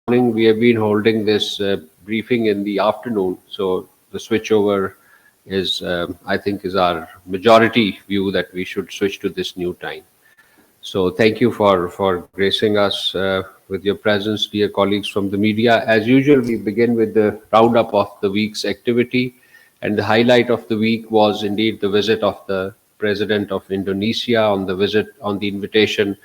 We have been holding this briefing in the afternoon, so the switchover is, I think, is our majority view that we should switch to this new time. So thank you for gracing us with your presence, dear colleagues from the media. As usual, we begin with the roundup of the week's activity, and the highlight of the week was indeed the visit of the President of Indonesia on the invitation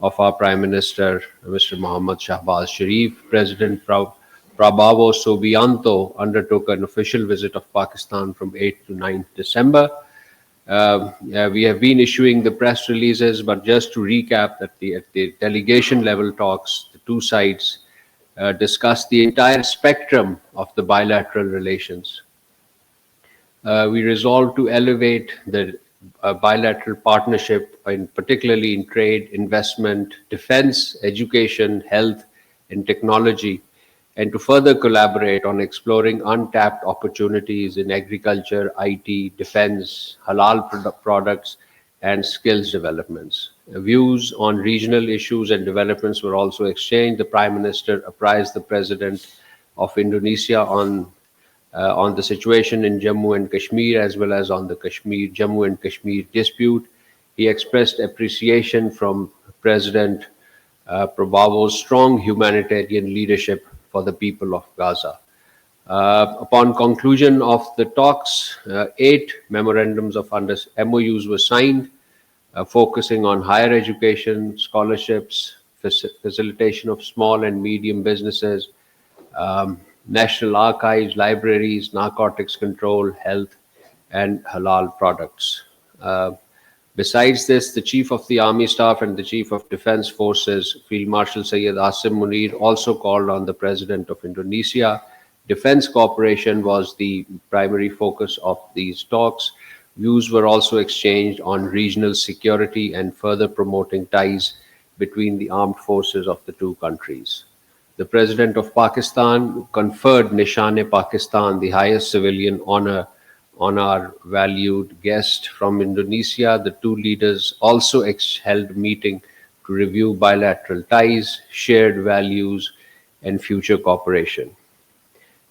of our Prime Minister, Mr. Mohammad Shahbaz Sharif. President Prabowo Subianto undertook an official visit of Pakistan from 8th to 9th December. We have been issuing the press releases, but just to recap, that at the delegation level talks, the two sides discussed the entire spectrum of the bilateral relations. We resolved to elevate the bilateral partnership, particularly in trade, investment, defense, education, health, and technology, and to further collaborate on exploring untapped opportunities in agriculture, IT, defense, halal products, and skills developments. Views on regional issues and developments were also exchanged. The Prime Minister apprised the President of Indonesia on the situation in Jammu and Kashmir, as well as on the Jammu and Kashmir dispute. He expressed appreciation from President Prabowo's strong humanitarian leadership for the people of Gaza. Upon conclusion of the talks, 8 memorandums of MOUs were signed, focusing on higher education, scholarships, facilitation of small and medium businesses, national archives, libraries, narcotics control, health, and halal products. Besides this, the Chief of the Army Staff and the Chief of Defense Forces, Field Marshal Syed Asim Munir, also called on the President of Indonesia. Defense cooperation was the primary focus of these talks. Views were also exchanged on regional security and further promoting ties between the armed forces of the two countries. The President of Pakistan conferred Nishan-e-Pakistan, the highest civilian honor, on our valued guest from Indonesia. The two leaders also held a meeting to review bilateral ties, shared values, and future cooperation.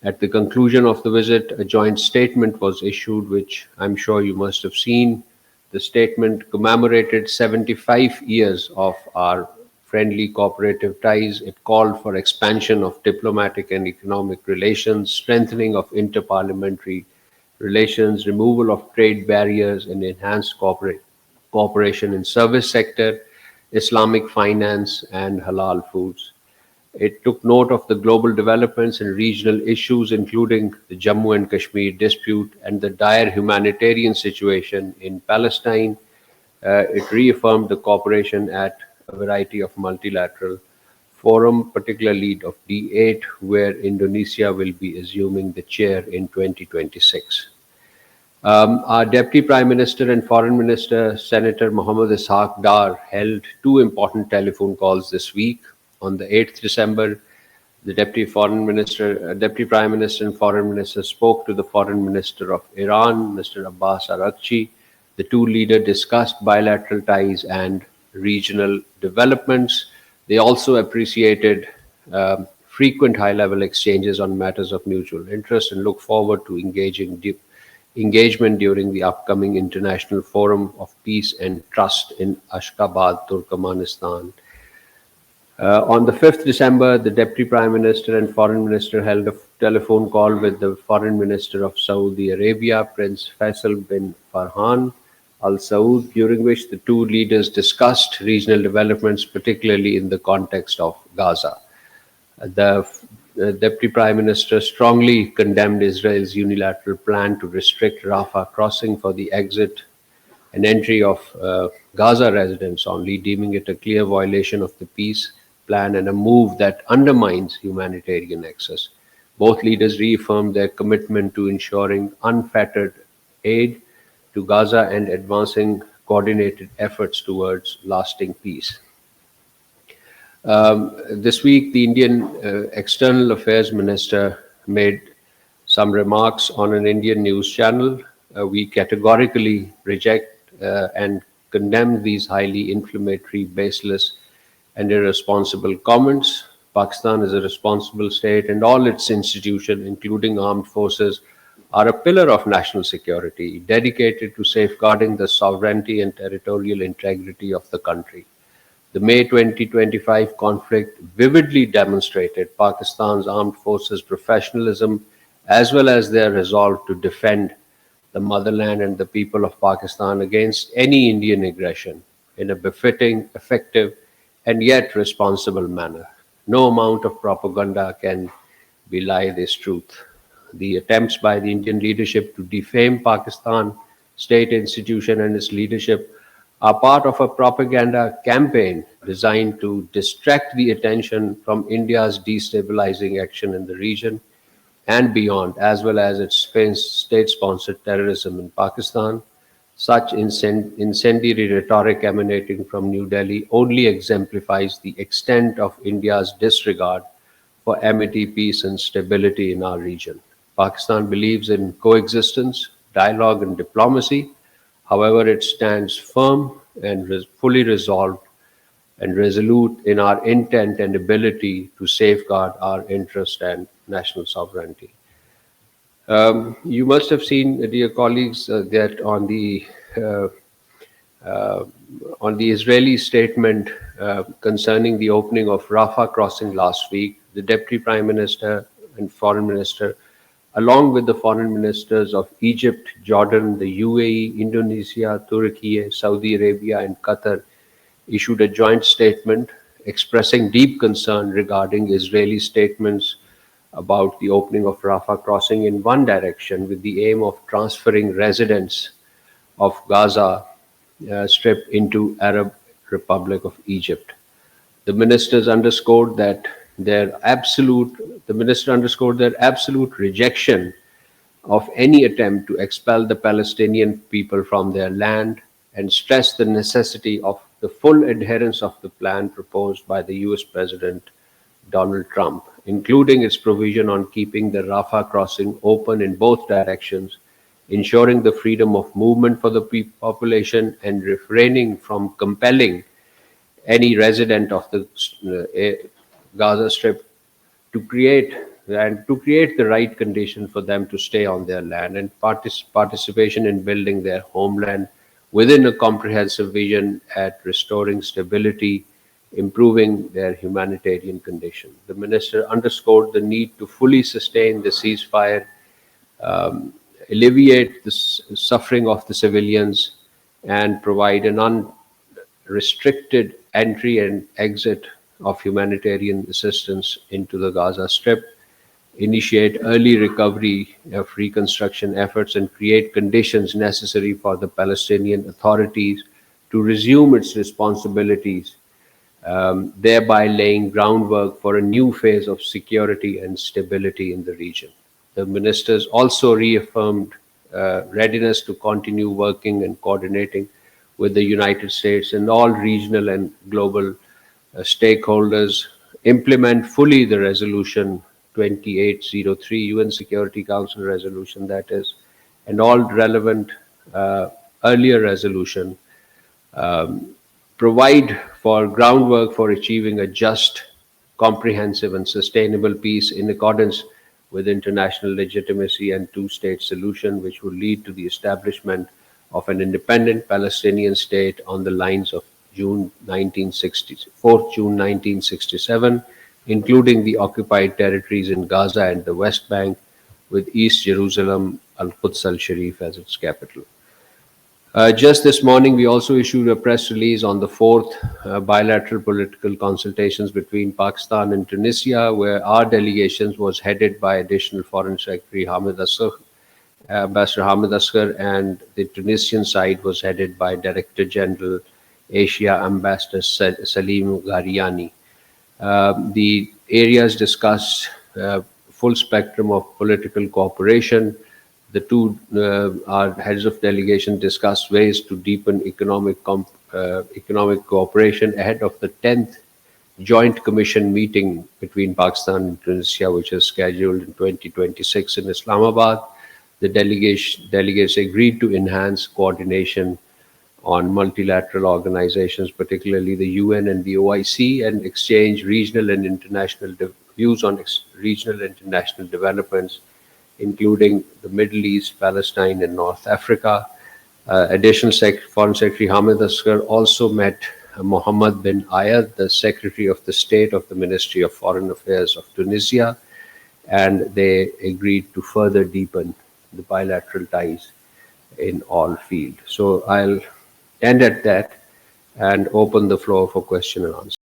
At the conclusion of the visit, a joint statement was issued, which I'm sure you must have seen. The statement commemorated 75 years of our friendly cooperative ties. It called for expansion of diplomatic and economic relations, strengthening of interparliamentary relations, removal of trade barriers, and enhanced cooperation in service sector, Islamic finance, and halal foods. It took note of the global developments and regional issues, including the Jammu and Kashmir dispute and the dire humanitarian situation in Palestine. It reaffirmed the cooperation at a variety of multilateral forum, particularly of D8, where Indonesia will be assuming the chair in 2026. Our Deputy Prime Minister and Foreign Minister, Senator Mohammad Ishaq Dar, held 2 important telephone calls this week. On the 8th December, the Deputy Prime Minister and Foreign Minister spoke to the Foreign Minister of Iran, Mr. Abbas Araghchi. The two leaders discussed bilateral ties and regional developments. They also appreciated frequent high-level exchanges on matters of mutual interest and look forward to engagement during the upcoming International Forum of Peace and Trust in Ashgabat, Turkmenistan. On the 5th December, the Deputy Prime Minister and Foreign Minister held a telephone call with the Foreign Minister of Saudi Arabia, Prince Faisal bin Farhan Al Saud, during which the two leaders discussed regional developments, particularly in the context of Gaza. The Deputy Prime Minister strongly condemned Israel's unilateral plan to restrict Rafah crossing for the exit and entry of Gaza residents only, deeming it a clear violation of the peace plan and a move that undermines humanitarian access. Both leaders reaffirmed their commitment to ensuring unfettered aid to Gaza and advancing coordinated efforts towards lasting peace. This week, the Indian External Affairs Minister made some remarks on an Indian news channel. We categorically reject and condemn these highly inflammatory, baseless, and irresponsible comments. Pakistan is a responsible state, and all its institutions, including armed forces, are a pillar of national security, dedicated to safeguarding the sovereignty and territorial integrity of the country. The May 2025 conflict vividly demonstrated Pakistan's armed forces' professionalism as well as their resolve to defend the motherland and the people of Pakistan against any Indian aggression in a befitting, effective, and yet responsible manner. No amount of propaganda can belie this truth. The attempts by the Indian leadership to defame Pakistan state institution and its leadership are part of a propaganda campaign designed to distract the attention from India's destabilizing action in the region and beyond, as well as its state sponsored terrorism in Pakistan. Such incendiary rhetoric emanating from New Delhi only exemplifies the extent of India's disregard for amity, peace, and stability in our region. Pakistan believes in coexistence, dialogue, and diplomacy. However, it stands firm and fully resolved and resolute in our intent and ability to safeguard our interest and national sovereignty. You must have seen, dear colleagues, that uh, uh, on the Israeli statement concerning the opening of Rafah crossing last week, the Deputy Prime Minister and Foreign Minister, along with the foreign ministers of Egypt, Jordan, the UAE, Indonesia, Turkey, Saudi Arabia, and Qatar, issued a joint statement expressing deep concern regarding Israeli statements about the opening of Rafah crossing in one direction with the aim of transferring residents of Gaza Strip into Arab Republic of Egypt. The ministers underscored that the minister underscored their absolute rejection of any attempt to expel the Palestinian people from their land and stressed the necessity of the full adherence of the plan proposed by the US President Donald Trump, including its provision on keeping the Rafah crossing open in both directions, ensuring the freedom of movement for the population, and refraining from compelling any resident of the Gaza Strip to create the right condition for them to stay on their land and participation in building their homeland within a comprehensive vision at restoring stability, improving their humanitarian condition. The minister underscored the need to fully sustain the ceasefire, alleviate the suffering of the civilians, and provide an unrestricted entry and exit of humanitarian assistance into the Gaza Strip, initiate early recovery of reconstruction efforts, and create conditions necessary for the Palestinian authorities to resume its responsibilities, thereby laying groundwork for a new phase of security and stability in the region. The ministers also reaffirmed readiness to continue working and coordinating with the United States and all regional and global stakeholders, implement fully the resolution 2803, UN Security Council resolution, that is, and all relevant earlier resolution, provide for groundwork for achieving a just, comprehensive, and sustainable peace in accordance with international legitimacy and two-state solution, which will lead to the establishment of an independent Palestinian state on the lines of June 1967, including the occupied territories in Gaza and the West Bank, with East Jerusalem, Al-Quds al-Sharif as its capital. Just this morning, we also issued a press release on the fourth bilateral political consultations between Pakistan and Tunisia, where our delegation was headed by Additional Foreign Secretary Ambassador Hamid Asghar, and the Tunisian side was headed by Director General Asia Ambassador Salim Ghariani. The areas discussed full spectrum of political cooperation. The two our heads of delegation discussed ways to deepen economic cooperation ahead of the 10th Joint Commission meeting between Pakistan and Tunisia, which is scheduled in 2026 in Islamabad. The delegates agreed to enhance coordination on multilateral organizations, particularly the UN and the OIC, and exchange regional and international views on regional and international developments, including the Middle East, Palestine, and North Africa. Additional Foreign Secretary Hamid Asghar also met Mohammed bin Ayad, the Secretary of the State of the Ministry of Foreign Affairs of Tunisia, and they agreed to further deepen the bilateral ties in all fields. So I'll end at that and open the floor for question and answer.